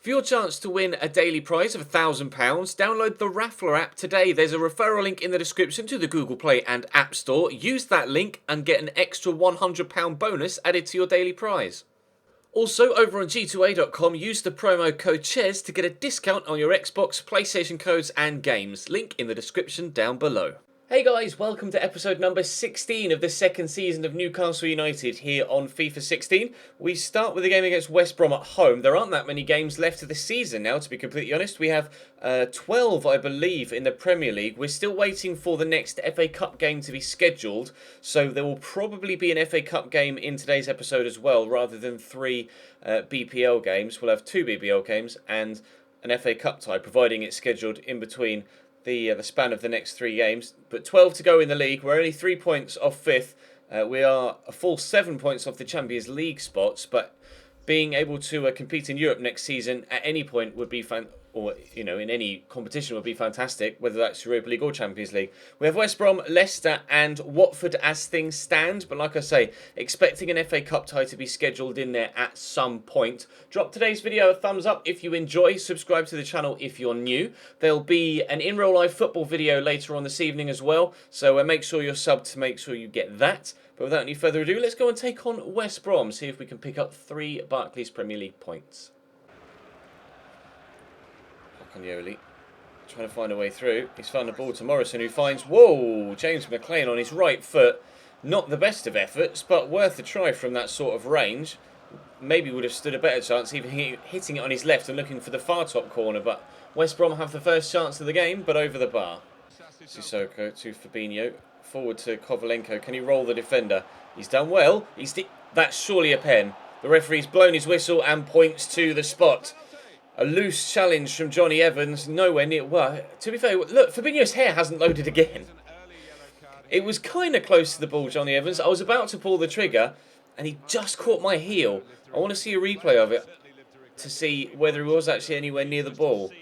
For your chance to win a daily prize of £1,000, download the Raffler app today. There's a referral link in the description to the Google Play and App Store. Use that link and get an extra £100 bonus added to your daily prize. Also, over on g2a.com, use the promo code CHES to get a discount on your Xbox, PlayStation codes and games. Link in the description down below. Hey guys, welcome to episode number 16 of the second season of Newcastle United here on FIFA 16. We start with a game against West Brom at home. There aren't that many games left of the season now, to be completely honest. We have 12, I believe, in the Premier League. We're still waiting for the next FA Cup game to be scheduled, so there will probably be an FA Cup game in today's episode as well, rather than 3 BPL games. We'll have 2 BPL games and an FA Cup tie, providing it's scheduled in between the span of the next 3 games. But 12 to go in the league. We're only 3 points off 5th. We are a full 7 points off the Champions League spots, but being able to compete in Europe next season at any point would be in any competition would be fantastic, whether that's Europa League or Champions League. We have West Brom, Leicester and Watford as things stand, but like I say, expecting an FA Cup tie to be scheduled in there at some point. Drop today's video a thumbs up if you enjoy, subscribe to the channel if you're new. There'll be an In Real Life football video later on this evening as well, so make sure you're subbed to make sure you get that. But without any further ado, let's go and take on West Brom, see if we can pick up 3 Barclays Premier League points. Yoli, trying to find a way through. He's found the ball to Morrison, who finds, whoa, James McLean on his right foot. Not the best of efforts, but worth a try from that sort of range. Maybe would have stood a better chance even hitting it on his left and looking for the far top corner, but West Brom have the first chance of the game, but over the bar. Sissoko to Fabinho, forward to Kovalenko. Can he roll the defender? He's done well. That's surely a pen. The referee's blown his whistle and points to the spot. A loose challenge from Johnny Evans, nowhere near. Well, to be fair, look, Fabinho's hair hasn't loaded again. It was kind of close to the ball, Johnny Evans. I was about to pull the trigger, and he just caught my heel. I want to see a replay of it to see whether he was actually anywhere near the ball.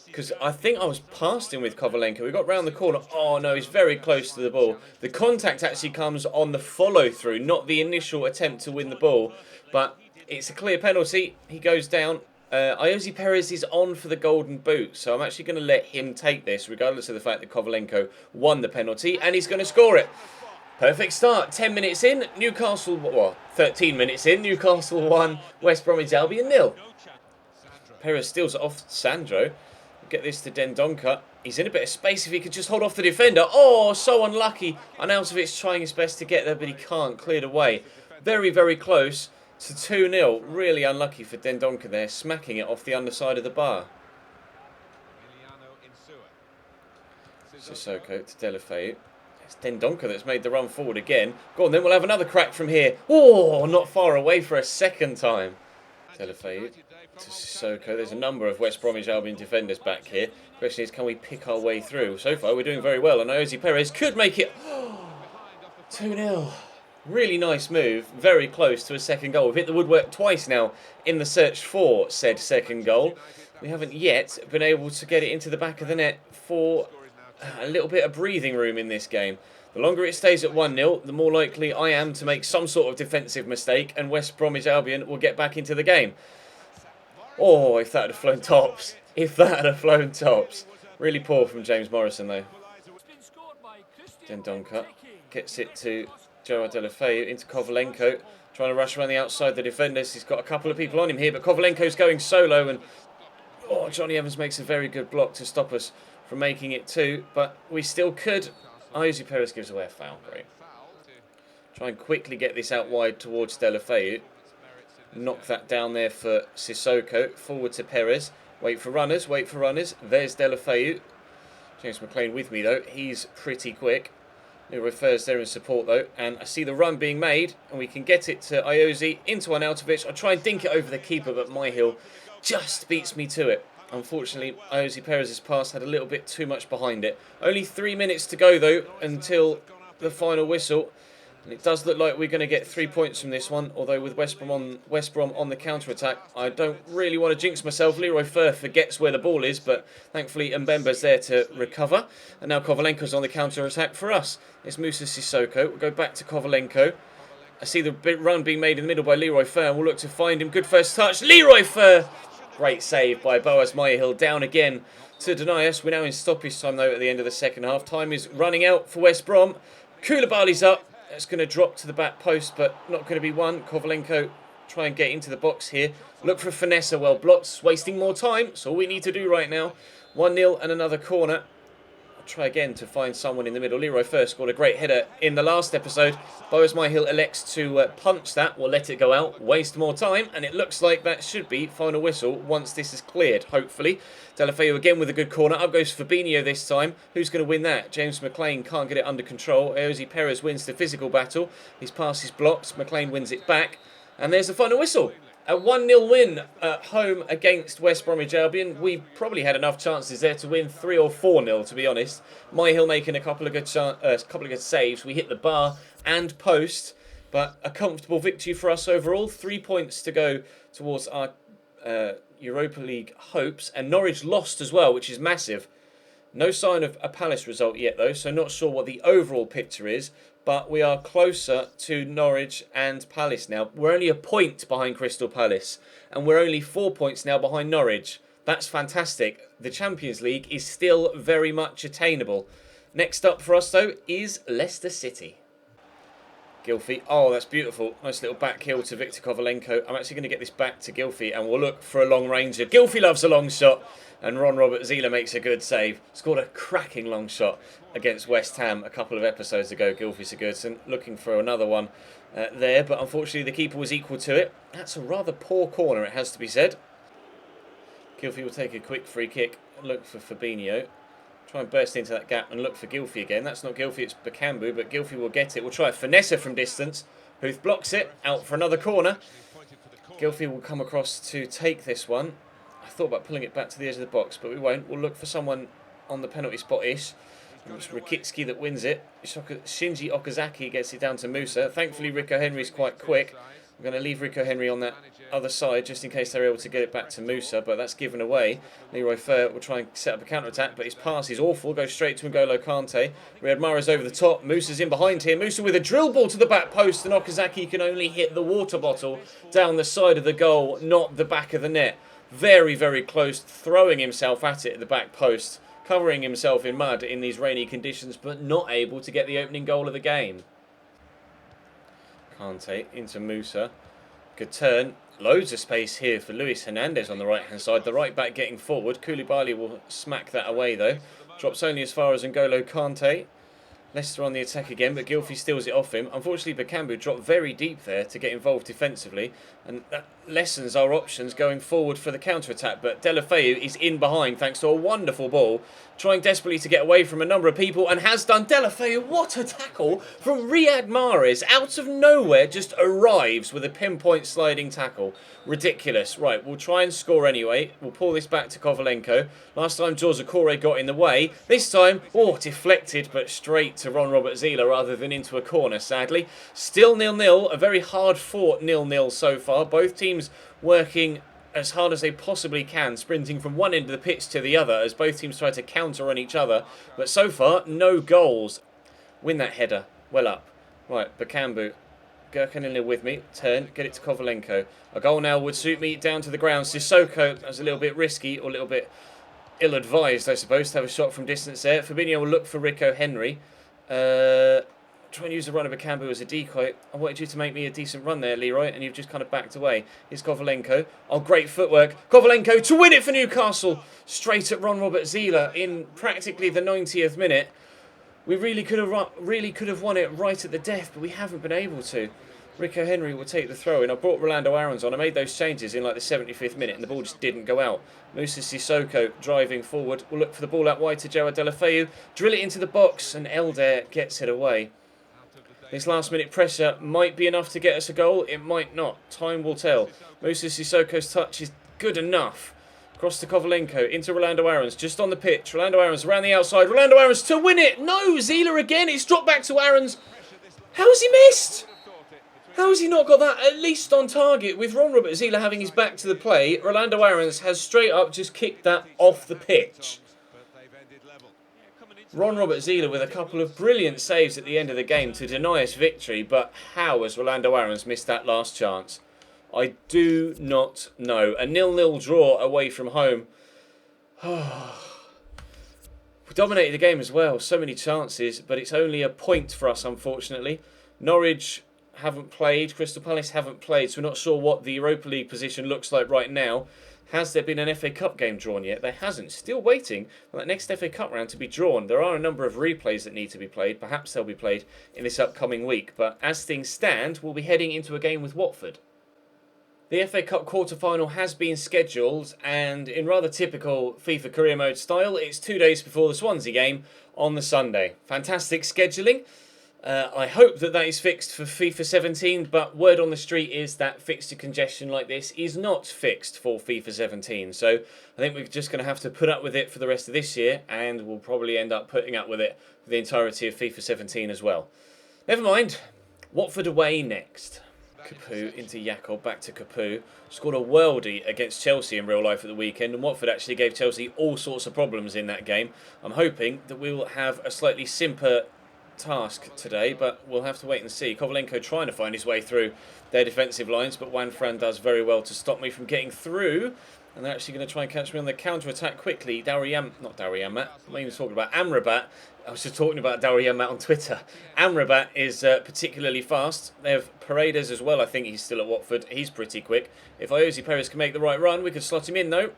Because I think I was past him with Kovalenko. We got round the corner. Oh, no, he's very close to the ball. The contact actually comes on the follow-through, not the initial attempt to win the ball. But it's a clear penalty. He goes down. Iosi Perez is on for the golden boot, so I'm actually going to let him take this, regardless of the fact that Kovalenko won the penalty, and he's going to score it. Perfect start. 10 minutes in, Newcastle, well, 13 minutes in, Newcastle 1, West Bromwich Albion 0. Perez steals it off Sandro. Get this to Dendonka. He's in a bit of space if he could just hold off the defender. Oh, so unlucky. Arnautovic trying his best to get there, but he can't. Cleared away. Very, very close to 2-0. Really unlucky for Dendonka there, smacking it off the underside of the bar. Sissoko to Delafeu. It's Dendonka that's made the run forward again. Go on then, we'll have another crack from here. Oh, not far away for a second time. Delafeu to Sissoko. There's a number of West Bromwich Albion defenders back here. The question is, can we pick our way through? So far, we're doing very well. And Iosi Perez could make it 2-0. Really nice move, very close to a second goal. We've hit the woodwork twice now in the search for said second goal. We haven't yet been able to get it into the back of the net for a little bit of breathing room in this game. The longer it stays at 1-0, the more likely I am to make some sort of defensive mistake and West Bromwich Albion will get back into the game. Oh, if that had flown tops. If that had flown tops. Really poor from James Morrison though. Dendonka gets it to Gerard Delafeu into Kovalenko, trying to rush around the outside the defenders. He's got a couple of people on him here, but Kovalenko's going solo, and Johnny Evans makes a very good block to stop us from making it 2, but we still could. Iosi Perez gives away a foul. Great. Try and quickly get this out wide towards Delafeu. Knock that down there for Sissoko. Forward to Perez. Wait for runners, wait for runners. There's Delafeu. James McLean with me though. He's pretty quick. Leroy Thurs there in support though, and I see the run being made, and we can get it to Iosi, into Arnautovic. I try and dink it over the keeper, but Myhill just beats me to it. Unfortunately, Iosi Perez's pass had a little bit too much behind it. Only 3 minutes to go though, until the final whistle. And it does look like we're going to get 3 points from this one, although with West Brom on the counter-attack, I don't really want to jinx myself. Leroy Fer forgets where the ball is, but thankfully Mbemba's there to recover. And now Kovalenko's on the counter-attack for us. It's Moussa Sissoko. We'll go back to Kovalenko. I see the run being made in the middle by Leroy Fer, and we'll look to find him. Good first touch. Leroy Fer Great save by Boaz Myhill, down again to deny us. We're now in stoppage time though at the end of the second half. Time is running out for West Brom. Koulibaly's up. It's going to drop to the back post, but not going to be one. Kovalenko try and get into the box here. Look for finesse, well blocked. Wasting more time. That's all we need to do right now. 1-0 and another corner. Try again to find someone in the middle. Leroy Thurs scored a great header in the last episode. Boaz Myhill elects to punch that or let it go out, waste more time, and it looks like that should be final whistle once this is cleared, hopefully. Deulofeu again with a good corner. Up goes Fabinho this time. Who's going to win that? James McLean can't get it under control. Eozi Perez wins the physical battle. His pass is blocked. McLean wins it back. And there's the final whistle. A 1-0 win at home against West Bromwich Albion. We probably had enough chances there to win 3 or 4-0, to be honest. Myhill making a couple of good saves. We hit the bar and post, but a comfortable victory for us overall. 3 points to go towards our Europa League hopes, and Norwich lost as well, which is massive. No sign of a Palace result yet, though, so not sure what the overall picture is. But we are closer to Norwich and Palace now. We're only a point behind Crystal Palace. And we're only 4 points now behind Norwich. That's fantastic. The Champions League is still very much attainable. Next up for us, though, is Leicester City. Gylfi. Oh, that's beautiful. Nice little back heel to Viktor Kovalenko. I'm actually going to get this back to Gylfi and we'll look for a long ranger. Gylfi loves a long shot. And Ron Robert Zieler makes a good save. Scored a cracking long shot against West Ham a couple of episodes ago. Gylfi Sigurdsson looking for another one there. But unfortunately the keeper was equal to it. That's a rather poor corner, it has to be said. Gylfi will take a quick free kick. Look for Fabinho. Try and burst into that gap and look for Gylfi again. That's not Gylfi, it's Bakambu, but Gylfi will get it. We'll try a finesse from distance. Huth blocks it. Out for another corner. Gylfi will come across to take this one. I thought about pulling it back to the edge of the box, but we won't. We'll look for someone on the penalty spot-ish. It's Rakitsky that wins it. Shinji Okazaki gets it down to Musa. Thankfully, Rico Henry's quite quick. I'm going to leave Rico Henry on that other side just in case they're able to get it back to Musa, but that's given away. Leroy Fer will try and set up a counter-attack, but his pass is awful. Goes straight to N'Golo Kante. Riyad Mahrez over the top. Musa's in behind here. Musa with a drill ball to the back post, and Okazaki can only hit the water bottle down the side of the goal, not the back of the net. Very, very close, throwing himself at it at the back post, covering himself in mud in these rainy conditions, but not able to get the opening goal of the game. Kante into Musa. Good turn. Loads of space here for Luis Hernandez on the right-hand side. The right back getting forward. Koulibaly will smack that away, though. Drops only as far as N'Golo Kante. Leicester on the attack again, but Gylfi steals it off him. Unfortunately, Bakambu dropped very deep there to get involved defensively, and that lessens our options going forward for the counter-attack. But Deulofeu is in behind thanks to a wonderful ball, trying desperately to get away from a number of people, and has done. Deulofeu, what a tackle from Riyad Mahrez, out of nowhere, just arrives with a pinpoint sliding tackle. Ridiculous. Right, we'll try and score anyway. We'll pull this back to Kovalenko. Last time, George Okore got in the way. This time, deflected, but straight to Ron Robert Zieler rather than into a corner, sadly. Still 0-0, a very hard-fought 0-0 so far. Both teams working as hard as they possibly can, sprinting from one end of the pitch to the other as both teams try to counter on each other. But so far, no goals. Win that header. Well up. Right, Bakambu. Gurkanil with me. Turn. Get it to Kovalenko. A goal now would suit me down to the ground. Sissoko, that was a little bit risky or a little bit ill-advised, I suppose, to have a shot from distance there. Fabinho will look for Rico Henry. Try and use the run of Bakambu as a decoy. I wanted you to make me a decent run there, Leroy, and you've just kind of backed away. Here's Kovalenko. Oh, great footwork. Kovalenko to win it for Newcastle. Straight at Ron Robert Zieler in practically the 90th minute. We really could have won it right at the death, but we haven't been able to. Rico Henry will take the throw in. I brought Rolando Aarons on. I made those changes in like the 75th minute and the ball just didn't go out. Moussa Sissoko driving forward. We'll look for the ball out wide to Joao Deulofeu. Drill it into the box and Elder gets it away. This last minute pressure might be enough to get us a goal. It might not. Time will tell. Moussa Sissoko's touch is good enough. Cross to Kovalenko, into Rolando Aarons, just on the pitch. Rolando Aarons around the outside. Rolando Aarons to win it. No, Zieler again. It's dropped back to Aarons. How has he missed? How has he not got that at least on target? With Ron Robert Zieler having his back to the play, Rolando Aarons has straight up just kicked that off the pitch. Ron Robert Zieler with a couple of brilliant saves at the end of the game to deny us victory, but how has Rolando Aarons missed that last chance? I do not know. A 0-0 draw away from home. We dominated the game as well. So many chances, but it's only a point for us, unfortunately. Norwich haven't played. Crystal Palace haven't played, so we're not sure what the Europa League position looks like right now. Has there been an FA Cup game drawn yet? There hasn't. Still waiting for that next FA Cup round to be drawn. There are a number of replays that need to be played. Perhaps they'll be played in this upcoming week. But as things stand, we'll be heading into a game with Watford. The FA Cup quarter-final has been scheduled, and in rather typical FIFA career mode style, it's 2 days before the Swansea game on the Sunday. Fantastic scheduling. I hope that is fixed for FIFA 17, but word on the street is that fixture congestion like this is not fixed for FIFA 17. So I think we're just going to have to put up with it for the rest of this year, and we'll probably end up putting up with it for the entirety of FIFA 17 as well. Never mind. Watford away next. Capoue into Jakob, back to Capoue. Scored a worldie against Chelsea in real life at the weekend, and Watford actually gave Chelsea all sorts of problems in that game. I'm hoping that we will have a slightly simpler task today, but we'll have to wait and see. Kovalenko trying to find his way through their defensive lines, but Juan Fran does very well to stop me from getting through, and they're actually going to try and catch me on the counter-attack quickly. Amrabat. I'm not even talking about Amrabat. I was just talking about Darriamat on Twitter. Amrabat is particularly fast. They have Paredes as well. I think he's still at Watford. He's pretty quick. If Ayoze Perez can make the right run, we could slot him in though.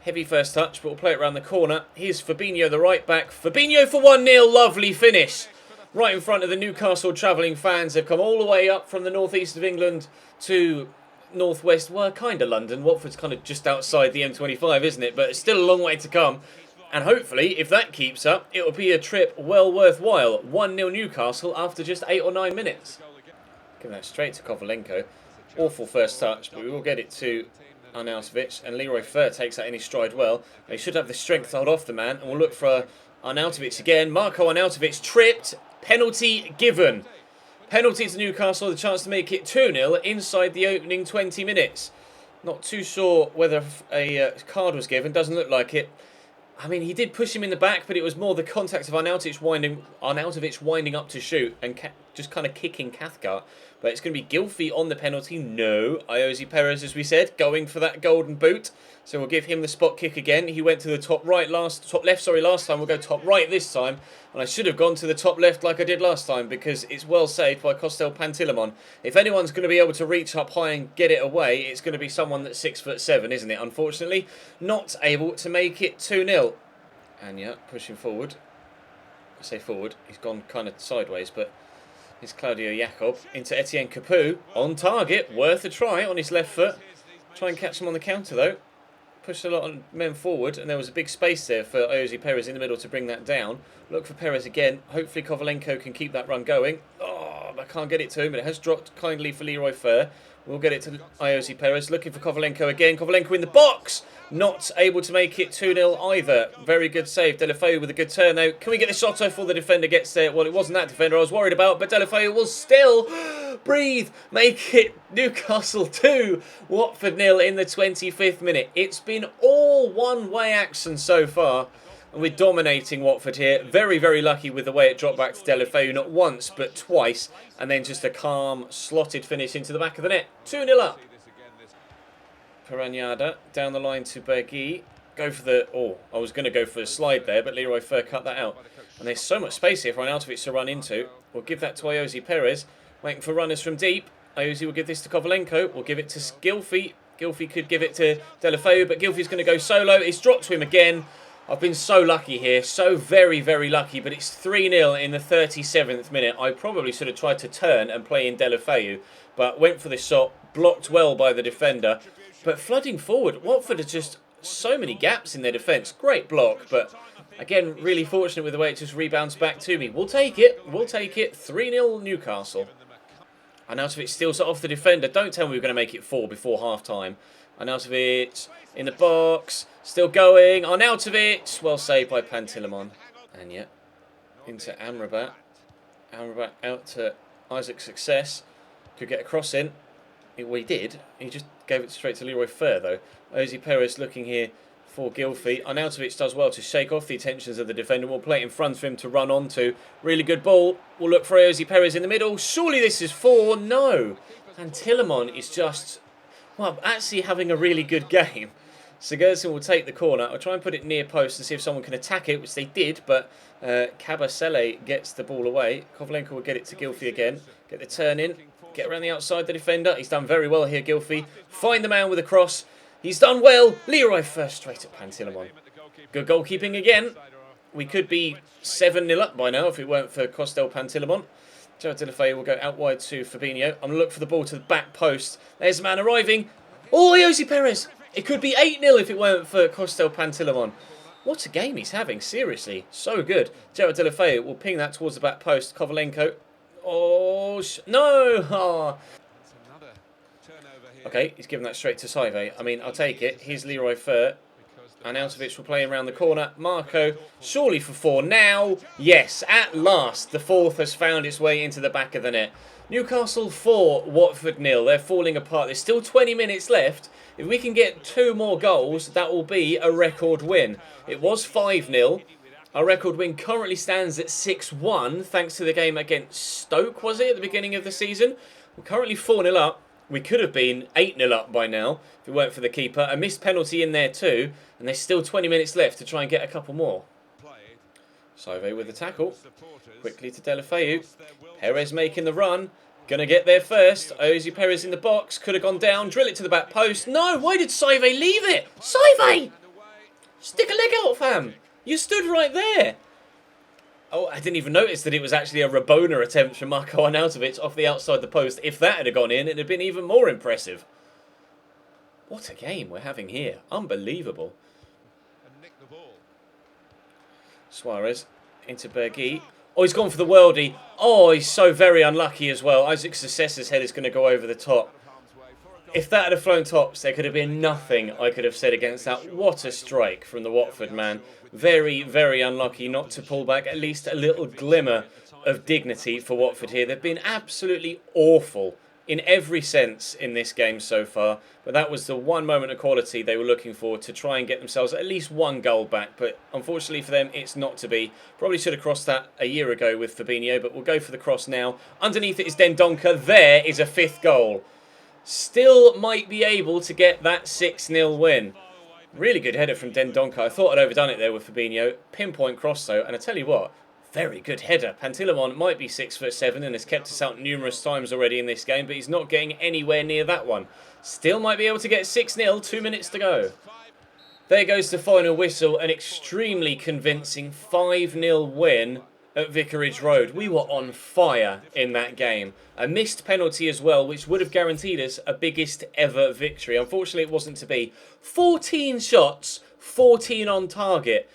Heavy first touch, but we'll play it around the corner. Here's Fabinho, the right back. Fabinho for 1-0. Lovely finish. Right in front of the Newcastle travelling fans. They've come all the way up from the northeast of England to northwest, well, kind of London. Watford's kind of just outside the M25, isn't it? But it's still a long way to come. And hopefully, if that keeps up, it will be a trip well worthwhile. 1-0 Newcastle after just 8 or 9 minutes. Give that straight to Kovalenko. Awful first touch, but we will get it to Arnautovic. And Leroy Fer takes that in his stride well. He should have the strength to hold off the man. And we'll look for Arnautovic again. Marco Arnautovic tripped. Penalty given. Penalty to Newcastle. The chance to make it 2-0 inside the opening 20 minutes. Not too sure whether a card was given. Doesn't look like it. I mean, he did push him in the back, but it was more the contact of Arnautovic winding up to shoot and just kind of kicking Cathcart. But it's going to be Gylfi on the penalty. No, Ayoze Perez, as we said, going for that golden boot. So we'll give him the spot kick again. He went to the top left last time. We'll go top right this time. And I should have gone to the top left like I did last time because it's well saved by Costel Pantilimon. If anyone's going to be able to reach up high and get it away, it's going to be someone that's 6'7", isn't it? Unfortunately, not able to make it 2-0. Anya pushing forward. I say forward. He's gone kind of sideways, but it's Claudio Jakob into Etienne Capoue. On target. Worth a try on his left foot. Try and catch him on the counter, though. Pushed a lot of men forward, and there was a big space there for Ayoze Perez in the middle to bring that down. Look for Perez again. Hopefully Kovalenko can keep that run going. Oh, I can't get it to him, but it has dropped kindly for Leroy Fer. We'll get it to Ayoze Perez. Looking for Kovalenko again. Kovalenko in the box. Not able to make it 2-0 either. Very good save. Deulofeu with a good turn though. Can we get the shot off before the defender gets there? Well, it wasn't that defender I was worried about, but Deulofeu will still breathe. Make it Newcastle 2. Watford 0 in the 25th minute. It's been all one-way action so far. And we're dominating Watford here. Very, very lucky with the way it dropped back to Deulofeu. Not once, but twice. And then just a calm, slotted finish into the back of the net. 2-0 up. Piranhada down the line to Bergui. Go for the... Oh, I was going to go for a slide there, but Leroy Fer cut that out. And there's so much space here for Arnautovic to run into. We'll give that to Ayoze Perez. Waiting for runners from deep. Ayoze will give this to Kovalenko. We'll give it to Gylfi. Gylfi could give it to Deulofeu, but Gylfi's going to go solo. It's dropped to him again. I've been so lucky here. So very, very lucky. But it's 3-0 in the 37th minute. I probably should have tried to turn and play in Deulofeu, but went for the shot. Blocked well by the defender. But flooding forward, Watford are just so many gaps in their defence. Great block, but again, really fortunate with the way it just rebounds back to me. We'll take it. We'll take it. 3-0 Newcastle. Arnautovic steals it off the defender. Don't tell me we're going to make it 4 before half-time. Arnautovic in the box. Still going. Arnautovic. Well saved by Pantilimon. And yet, into Amrabat. Amrabat out to Isaac Success. Could get a cross in. Well, he did. He just gave it straight to Leroy Fer, though. Ayoze Perez looking here for Gylfi. Arnautovic does well to shake off the attentions of the defender. We'll play it in front of him to run onto. Really good ball. We'll look for Ayoze Perez in the middle. Surely this is 4. No. And Tillemon is just well, actually having a really good game. Sigurdsson will take the corner. I'll try and put it near post and see if someone can attack it, which they did, but Kabasele gets the ball away. Kovalenko will get it to Gylfi again. Get the turn in. Get around the outside the defender. He's done very well here, Gylfi. Find the man with a cross. He's done well. Leroy first straight at Pantilimon. Good goalkeeping again. We could be 7-0 up by now if it weren't for Costel Pantilimon. Gerard Deulofeu will go out wide to Fabinho. I'm going to look for the ball to the back post. There's a man arriving. Oh, Jose Perez. It could be 8-0 if it weren't for Costel Pantilimon. What a game he's having, seriously. So good. Gerard Deulofeu will ping that towards the back post. Kovalenko. Oh, no. Oh. Okay, he's given that straight to Saive. I mean, I'll take it. Here's Leroy Fer. Arnautovic will play around the corner. Marco, surely for 4 now. Yes, at last, the fourth has found its way into the back of the net. Newcastle 4, Watford 0. They're falling apart. There's still 20 minutes left. If we can get 2 more goals, that will be a record win. It was 5-0. Our record win currently stands at 6-1, thanks to the game against Stoke, was it, at the beginning of the season? We're currently 4-0 up. We could have been 8-0 up by now if it weren't for the keeper. A missed penalty in there too, and there's still 20 minutes left to try and get a couple more. Saive with the tackle. Quickly to Deulofeu. Perez making the run. Gonna get there first. Jose Perez in the box. Could have gone down. Drill it to the back post. No, why did Saive leave it? Saive! Stick a leg out, fam. You stood right there. Oh, I didn't even notice that it was actually a Rabona attempt from Marco Arnautovic off the outside the post. If that had gone in, it'd have been even more impressive. What a game we're having here. Unbelievable. Suarez into Bergui. Oh, he's gone for the worldie. Oh, he's so very unlucky as well. Isaac Successor's head is going to go over the top. If that had flown tops, there could have been nothing I could have said against that. What a strike from the Watford man. Very, very unlucky not to pull back at least a little glimmer of dignity for Watford here. They've been absolutely awful in every sense in this game so far. But that was the one moment of quality they were looking for to try and get themselves at least 1 goal back. But unfortunately for them, it's not to be. Probably should have crossed that a year ago with Fabinho, but we'll go for the cross now. Underneath it is Dendoncker. There is a 5th goal. Still might be able to get that 6-0 win. Really good header from Dendoncker. I thought I'd overdone it there with Fabinho. Pinpoint cross though, and I tell you what, very good header. Pantilimon might be 6'7" and has kept us out numerous times already in this game, but he's not getting anywhere near that one. Still might be able to get 6-0, 2 minutes to go. There goes the final whistle, an extremely convincing 5-0 win at Vicarage Road. We were on fire in that game. A missed penalty as well, which would have guaranteed us a biggest ever victory. Unfortunately, it wasn't to be. 14 shots, 14 on target.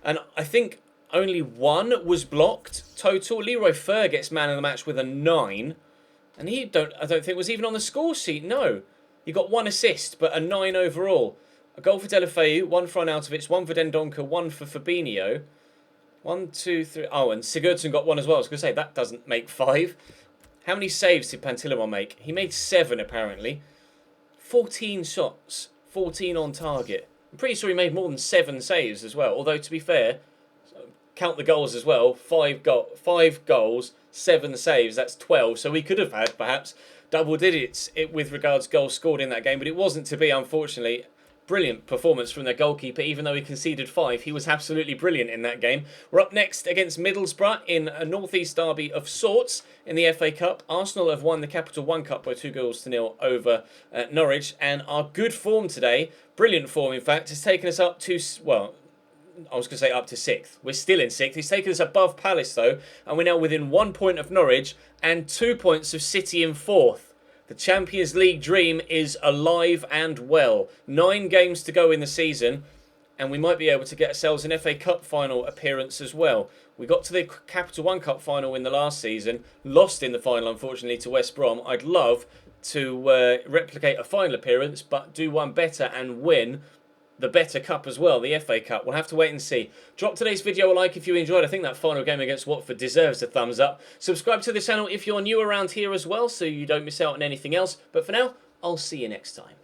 And I think only 1 was blocked total. Leroy Fer gets man of the match with a 9. And I don't think was even on the score sheet, no. He got 1 assist, but a 9 overall. A goal for Deulofeu, 1 for Arnautovic, 1 for Dendoncker, 1 for Fabinho. 1, 2, 3. Oh, and Sigurdsson got 1 as well. I was going to say, that doesn't make 5. How many saves did Pantilimon make? He made 7, apparently. 14 shots. 14 on target. I'm pretty sure he made more than 7 saves as well. Although, to be fair, count the goals as well. 5 goals, 7 saves. That's 12. So we could have had, perhaps, double digits with regards goals scored in that game. But it wasn't to be, unfortunately. Brilliant performance from their goalkeeper, even though he conceded 5. He was absolutely brilliant in that game. We're up next against Middlesbrough in a northeast derby of sorts in the FA Cup. Arsenal have won the Capital One Cup by 2-0 over Norwich, and our good form today, brilliant form in fact, has taken us up to, well, I was going to say up to 6th. We're still in 6th. He's taken us above Palace though, and we're now within 1 point of Norwich and 2 points of City in 4th. The Champions League dream is alive and well. 9 games to go in the season, and we might be able to get ourselves an FA Cup final appearance as well. We got to the Capital One Cup final in the last season, lost in the final, unfortunately, to West Brom. I'd love to replicate a final appearance, but do one better and win the better cup as well, the FA Cup. We'll have to wait and see. Drop today's video a like if you enjoyed. I think that final game against Watford deserves a thumbs up. Subscribe to the channel if you're new around here as well, so you don't miss out on anything else. But for now, I'll see you next time.